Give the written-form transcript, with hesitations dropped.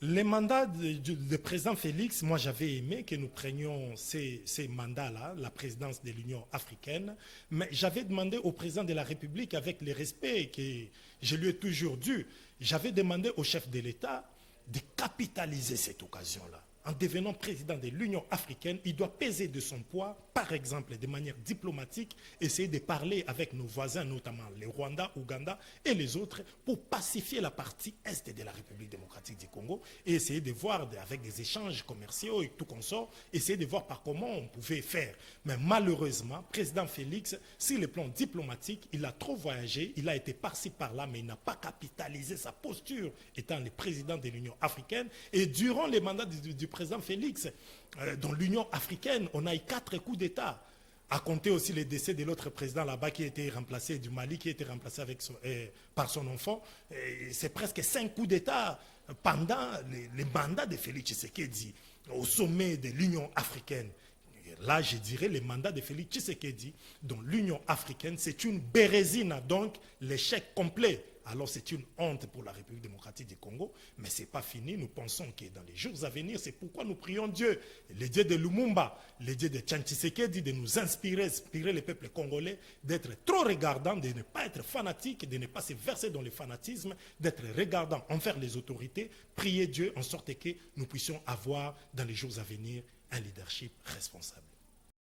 Les mandats de président Félix, moi j'avais aimé que nous prenions ces mandats-là, la présidence de l'Union africaine, mais j'avais demandé au président de la République, avec le respect que je lui ai toujours dû, j'avais demandé au chef de l'État de capitaliser cette occasion-là. En devenant président de l'Union africaine, il doit peser de son poids, par exemple, de manière diplomatique, essayer de parler avec nos voisins, notamment les Rwanda, Ouganda et les autres, pour pacifier la partie est de la République démocratique du Congo et essayer de voir, avec des échanges commerciaux et tout consort, essayer de voir par comment on pouvait faire. Mais malheureusement, président Félix, sur le plan diplomatique, il a trop voyagé, il a été par-ci par-là, mais il n'a pas capitalisé sa posture étant le président de l'Union africaine. Et durant les mandats du président Félix, dans l'Union africaine, on a eu 4 coups d'État. À compter aussi les décès de l'autre président là-bas qui a été remplacé, du Mali, qui a été remplacé par son enfant. C'est presque 5 coups d'État pendant les mandats de Félix Tshisekedi au sommet de l'Union africaine. Là, je dirais le mandat de Félix Tshisekedi dans l'Union africaine, c'est une bérésina, donc l'échec complet. Alors c'est une honte pour la République démocratique du Congo, mais ce n'est pas fini. Nous pensons que dans les jours à venir, c'est pourquoi nous prions Dieu, le Dieu de Lumumba, le Dieu de Tshisekedi, de nous inspirer le peuple congolais, d'être trop regardant, de ne pas être fanatique, de ne pas se verser dans le fanatisme, d'être regardant envers les autorités, prier Dieu en sorte que nous puissions avoir dans les jours à venir un leadership responsable.